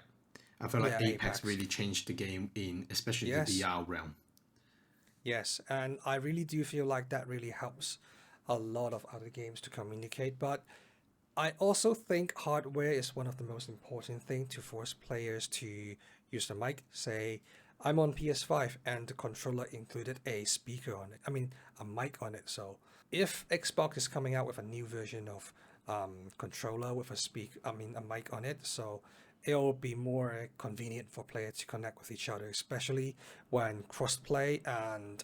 A: I feel like
B: Yeah,
A: Apex
B: Apex.
A: really changed the game in especially the
B: Yes,
A: VR realm.
B: yes, and I really do feel like that really helps a lot of other games to communicate. But I also think hardware is one of the most important thing to force players to use the mic. Say, I'm on PS5 and the controller included a speaker on it. I mean, a mic on it. So if Xbox is coming out with a new version of controller with a a mic on it, so it'll be more convenient for players to connect with each other, especially when crossplay and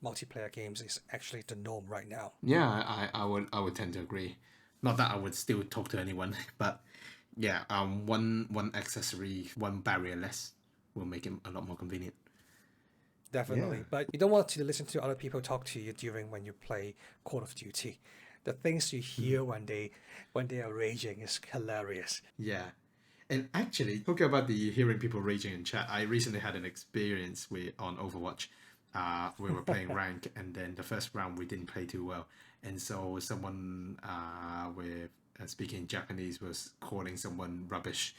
B: multiplayer games is actually the norm right now.
A: Yeah, I would tend to agree. Not that I would still talk to anyone, but yeah, one accessory, one barrier less will make it a lot more convenient. Yeah.
B: Definitely, but you don't want to listen to other people talk to you during when you play Call of Duty. The things you hear when they are raging is hilarious.
A: Yeah. And actually, talking about the hearing people raging in chat, I recently had an experience with on Overwatch. We were playing rank, and then the first round we didn't play too well, and so someone with speaking Japanese was calling someone rubbish,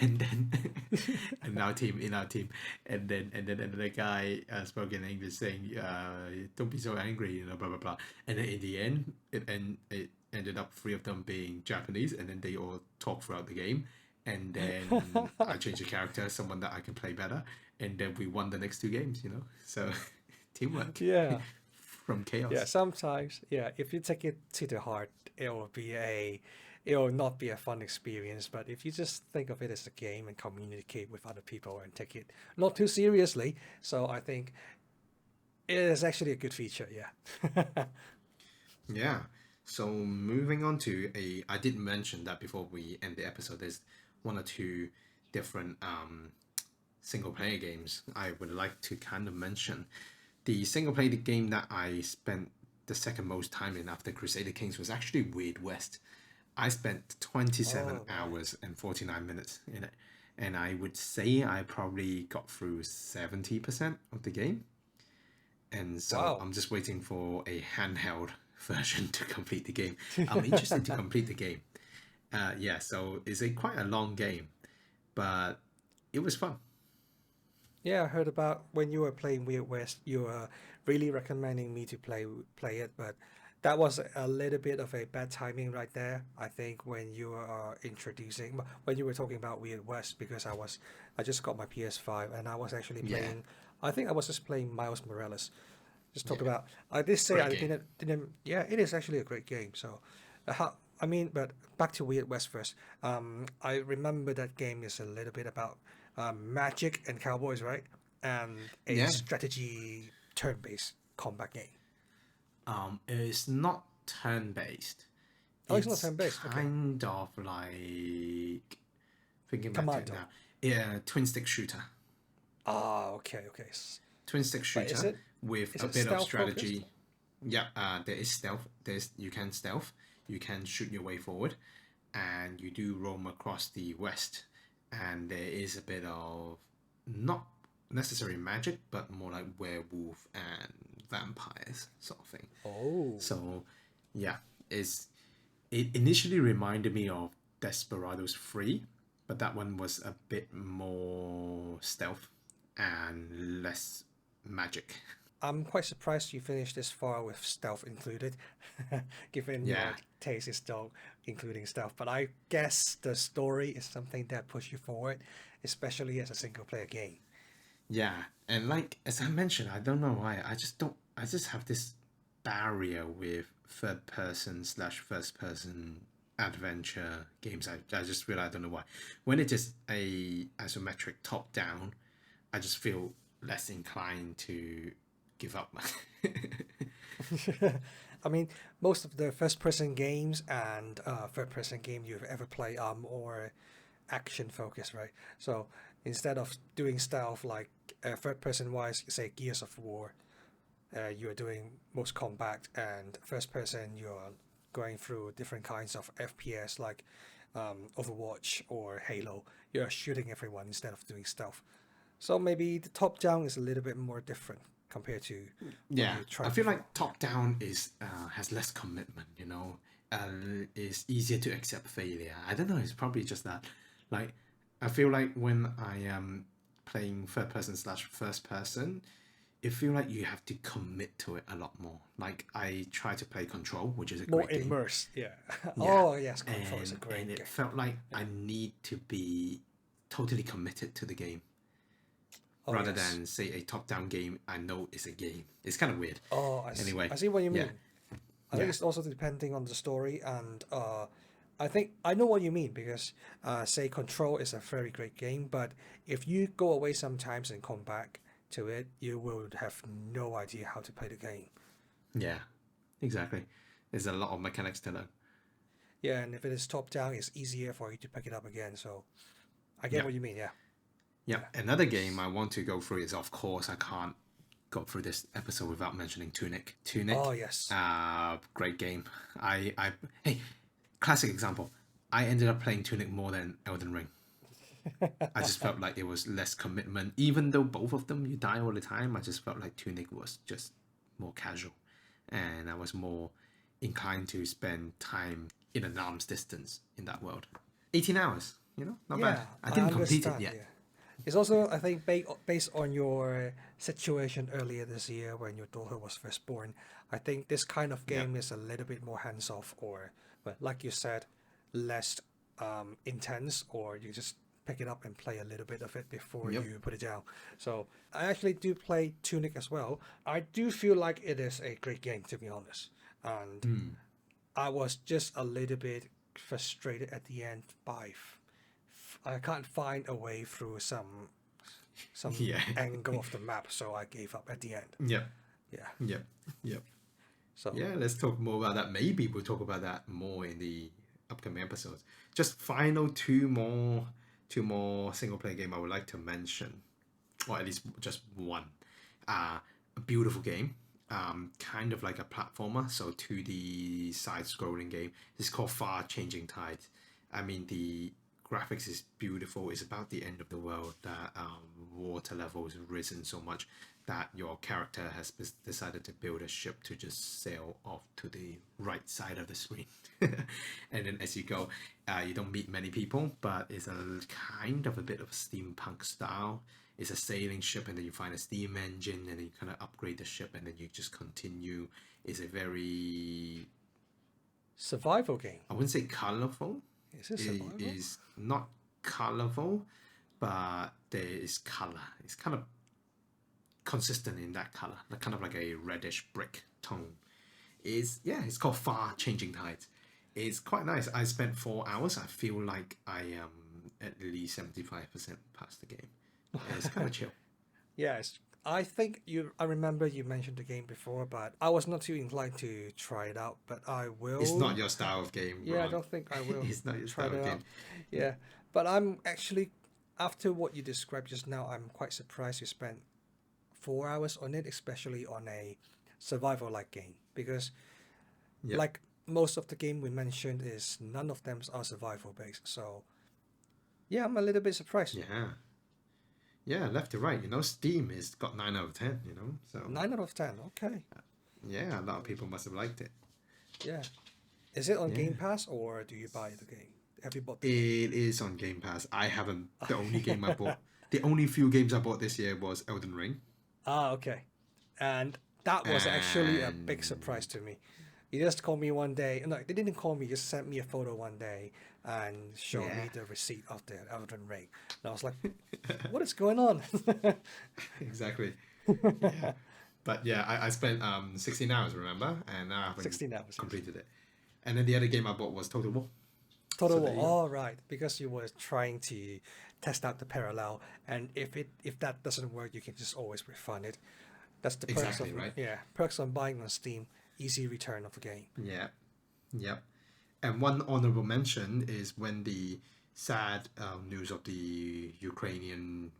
A: and then in our team, and then the guy spoke in English saying, "Don't be so angry," blah blah blah. And then in the end, it ended up three of them being Japanese, and then they all talked throughout the game, and then I changed the character, someone that I can play better, and then we won the next two games. So teamwork
B: Yeah,
A: from
B: yeah.
A: chaos.
B: Sometimes, yeah. If you take it to the heart, it will not be a fun experience. But if you just think of it as a game and communicate with other people and take it not too seriously, so I think it is actually a good feature. Yeah.
A: Yeah. So moving on to I did mention that before we end the episode, there's one or two different single player games I would like to kind of mention. The single player game that I spent the second most time in after Crusader Kings was actually Weird West. I spent 27
B: Oh, right.
A: hours and 49 minutes in it, and I would say I probably got through 70% of the game. And so
B: Wow.
A: I'm just waiting for a handheld version to complete the game. I'm interested to complete the game. Yeah, so it's a quite a long game, but it was fun.
B: Yeah, I heard about when you were playing Weird West, you were really recommending me to play it, but that was a little bit of a bad timing right there. I think when you were introducing, when you were talking about Weird West, because I just got my PS5 and I was actually
A: Yeah,
B: playing. I think I was just playing Miles Morales. Just talk
A: yeah,
B: about. I did say
A: great
B: I
A: game.
B: didn't. Yeah, it is actually a great game. So, how? I mean, but back to Weird West first. I remember that game is a little bit about magic and cowboys, right? And a
A: Yeah,
B: strategy turn-based combat game.
A: it's not turn based.
B: Oh, it's not
A: It's
B: turn-based. Okay.
A: kind of like thinking back to it
B: Commando.
A: now. Yeah, twin stick shooter.
B: Ah, okay, okay.
A: Twin stick
B: But
A: shooter with
B: is
A: a
B: it
A: bit of
B: stealth focused?
A: strategy. Yeah, there is stealth. There's you can stealth. You can shoot your way forward, and you do roam across the west. And there is a bit of not necessarily magic, but more like werewolf and vampires sort of thing.
B: Oh,
A: So, yeah, it's it initially reminded me of Desperados 3, but that one was a bit more stealth and less magic.
B: I'm quite surprised you finished this far with stealth included, given
A: Yeah,
B: your taste is still including stealth. But I guess the story is something that pushes you forward, especially as a single player game.
A: yeah. And like as I mentioned, I don't know why. I just have this barrier with third person slash first person adventure games. I just feel I don't know why. When it's just a isometric top down, I just feel less inclined to give up.
B: I mean, most of the first person games and third person game you've ever played are more action focused, right? So instead of doing stealth like third person wise, say Gears of War, you're doing most combat, and first person you're going through different kinds of FPS like Overwatch or Halo. You're shooting everyone instead of doing stealth. So maybe the top down is a little bit more different compared to what
A: Yeah,
B: you
A: I
B: tried
A: feel
B: before.
A: like top down is has less commitment. Is easier to accept failure. I don't know. It's probably just that. Like, I feel like when I am playing third person slash first person, it feel like you have to commit to it a lot more. Like I try to play Control, which is a
B: More
A: great game.
B: immersed, yeah.
A: Yeah,
B: Oh yes, Control is a
A: and
B: great
A: it
B: game.
A: felt like
B: Yeah.
A: I need to be totally committed to the game
B: Oh
A: rather
B: yes.
A: than say a top down game I know is a game. It's kind of weird.
B: Oh,
A: Anyway,
B: I see what you
A: yeah,
B: mean. I think
A: yeah,
B: it's also depending on the story, and I think I know what you mean because say Control is a very great game, but if you go away sometimes and come back to it, you will have no idea how to play the game.
A: yeah, exactly. There's a lot of mechanics to learn.
B: Yeah, and if it is top down, it's easier for you to pick it up again. So I get
A: Yeah,
B: what you mean. Yeah,
A: yeah.
B: yeah.
A: Another game I want to go through is, of course, I can't go through this episode without mentioning Tunic.
B: Oh
A: Tunic,
B: yes.
A: great game. Hey, classic example. I ended up playing Tunic more than Elden Ring. I just felt like it was less commitment. Even though both of them you die all the time, I just felt like Tunic was just more casual. And I was more inclined to spend time in an arm's distance in that world. 18 hours, not bad.
B: Yeah,
A: I
B: I
A: didn't complete it
B: understand.
A: yet.
B: Yeah. It's also, I think, based on your situation earlier this year when your daughter was first born. I think this kind of
A: Yep.
B: game is a little bit more hands off, or, but like you said, less intense, or you just pick it up and play a little bit of it before
A: Yep.
B: you put it down. So I actually do play Tunic as well. I do feel like it is a great game, to be honest. And
A: Mm.
B: I was just a little bit frustrated at the end by I can't find a way through some
A: Yeah.
B: angle of the map, so I gave up at the end.
A: Yep.
B: Yeah.
A: Yep. Yep.
B: So
A: Yeah, let's talk more about that. Maybe we'll talk about that more in the upcoming episodes. Just final two more single player game I would like to mention, or at least just one. A beautiful game, kind of like a platformer, so 2D side-scrolling game. It's called Far Changing Tides. I mean, the graphics is beautiful. It's about the end of the world. That water level has risen so much that your character has decided to build a ship to just sail off to the right side of the screen. And then as you go, you don't meet many people, but it's a kind of a bit of a steampunk style. It's a sailing ship, and then you find a steam engine, and then you kind of upgrade the ship, and then you just continue. It's a very,
B: survival game.
A: I wouldn't say colorful.
B: Is it
A: It
B: survival?
A: is not colorful, but there is color. It's kind of consistent in that color, like kind of like a reddish brick tone. Is yeah, it's called Far Changing Tides. It's quite nice. I spent 4 hours. I feel like I am at least 75% past the game. And it's kind of chill.
B: Yes, I think you. I remember you mentioned the game before, but I was not too inclined to try it out. But I
A: It's not
B: will.
A: your style of game,
B: Yeah, I
A: Ron.
B: don't think I will
A: It's not your
B: try
A: style
B: it
A: of
B: out.
A: game.
B: Yeah, but I'm actually, after what you described just now, I'm quite surprised you spent 4 hours on it, especially on a survival-like game, because
A: Yep.
B: like most of the game we mentioned is none of them are survival based. So yeah, I'm a little bit surprised.
A: Yeah. Yeah, left to right. Steam is got 9 out of 10, So,
B: 9 out of 10. Okay.
A: yeah, a lot of people must have liked it.
B: Yeah. Is it on
A: Yeah.
B: Game Pass or do you buy the game? Have you bought the game?
A: It is on Game Pass. I haven't. The only game I bought, the only few games I bought this year was Elden Ring.
B: Ah, okay. And that was actually a big surprise
A: And
B: to me. You just called me one day. No, they didn't call me. Just sent me a photo one day and showed
A: yeah,
B: me the receipt of the Elden Ring. And I was like, "What is going on?"
A: exactly. Yeah. But yeah, I spent 16 hours, remember? And now I haven't
B: 16 hours, yes.
A: completed it. And then the other game I bought was Total War.
B: Total
A: So
B: War.
A: there you go.
B: All right, because you were trying to test out the parallel, and if that doesn't work, you can just always refund it. That's the perks of
A: Exactly, right?
B: perks on buying on Steam. Easy return of the game.
A: Yeah. Yep. And one honorable mention is when the sad news of the Ukrainian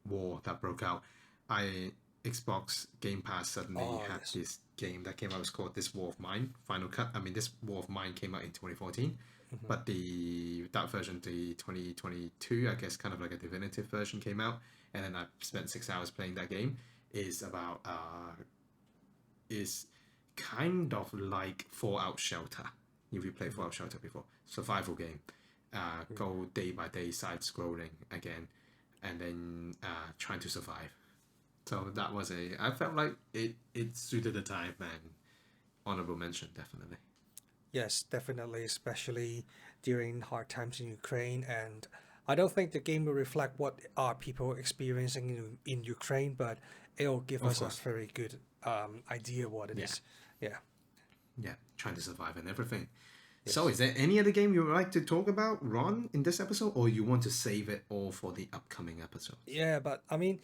A: war that broke out, I Xbox Game Pass suddenly
B: Oh
A: had
B: yes.
A: this game that came out. It's called This War of Mine Final Cut. I mean, This War of Mine came out in 2014,
B: Hmm.
A: but that version, the 2022, I guess, kind of like a definitive version came out, and then I spent 6 hours playing that game. Is about is kind of like Fallout Shelter. If you played Fallout Shelter before, survival game. Go day by day, side scrolling again, and then trying to survive. So that was I felt like it suited the time, and honorable mention definitely.
B: Yes, definitely, especially during hard times in Ukraine. And I don't think the game will reflect what are people experiencing in Ukraine, but it'll give
A: Of
B: us a
A: course,
B: very good idea what it
A: yeah,
B: is. Yeah.
A: yeah, trying to survive and everything. So,
B: Yes.
A: is there any other game you would like to talk about, Ron, in this episode, or you want to save it all for the upcoming episodes?
B: Yeah, but I mean,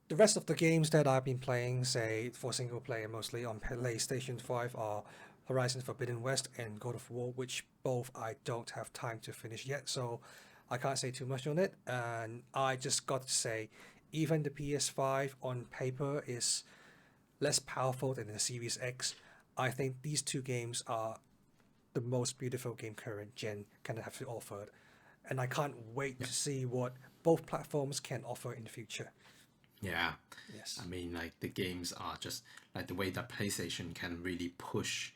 B: the rest of the games that I've been playing, say for single player mostly on PlayStation 5, are Horizon Forbidden West and God of War, which both I don't have time to finish yet, so I can't say too much on it. And I just got to say, even the PS5 on paper is less powerful than the Series X. I think these two games are the most beautiful game current gen can have to offer, and I can't wait
A: Yeah,
B: to see what both platforms can offer in the future.
A: yeah.
B: Yes.
A: I mean, like the games are just like the way that PlayStation can really push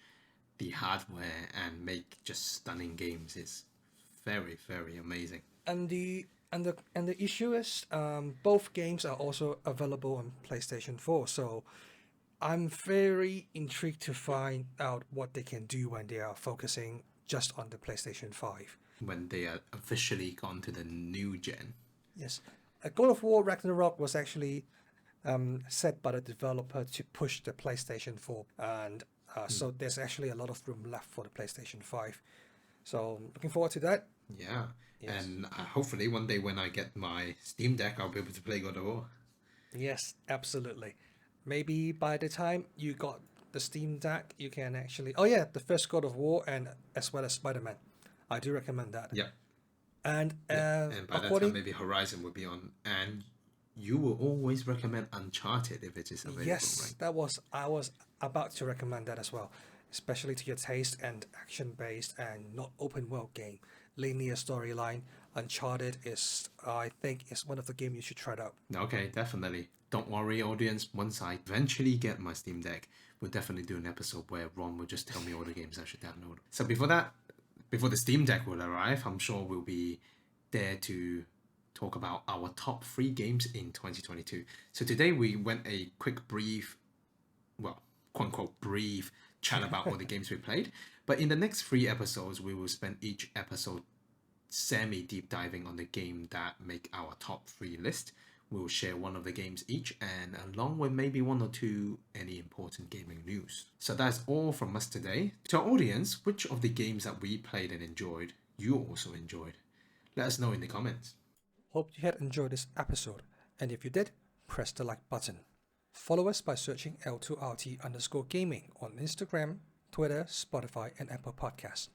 A: the hardware and make just stunning games is very, very amazing.
B: And the issue is, both games are also available on PlayStation 4. So I'm very intrigued to find out what they can do when they are focusing just on the PlayStation 5.
A: When they are officially gone to the new gen.
B: Yes, God of War Ragnarok was actually set by the developer to push the PlayStation 4, and so there's actually a lot of room left for the PlayStation 5. So looking forward to that.
A: Yeah.
B: Yes.
A: And hopefully one day when I get my Steam Deck, I'll be able to play God of War.
B: Yes, absolutely. Maybe by the time you got the Steam Deck, you can actually. Oh yeah, the first God of War and as well as Spider-Man. I do recommend that.
A: Yeah,
B: And
A: yeah. And by that time,
B: according,
A: maybe Horizon will be on, and you will always recommend Uncharted if it is available,
B: yes,
A: right?
B: that was I was about to recommend that as well, especially to your taste and action-based and not open-world game, linear storyline. Uncharted is, I think, is one of the games you should try out.
A: Okay, definitely. Don't worry, audience. Once I eventually get my Steam Deck, we'll definitely do an episode where Ron will just tell me all the games I should download. So before that, before the Steam Deck will arrive, I'm sure we'll be there to talk about our top 3 games in 2022. So today we went a quick brief, well, quote unquote brief chat about all the games we played. But in the next 3 episodes, we will spend each episode semi deep diving on the game that make our top 3 list. We'll share one of the games each, and along with maybe 1 or 2 any important gaming news. So that's all from us today. To our audience, which of the games that we played and enjoyed you also enjoyed? Let us know in the comments.
B: Hope you had enjoyed this episode, and if you did, press the like button. Follow us by searching L2RT_gaming on Instagram, Twitter, Spotify, and Apple Podcasts.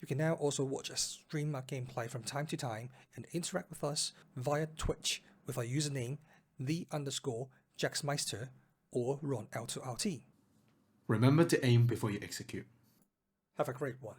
B: You can now also watch us stream our gameplay from time to time and interact with us via Twitch with our username _Jaxmeister or Ron L2RT.
A: Remember to aim before you execute.
B: Have a great one.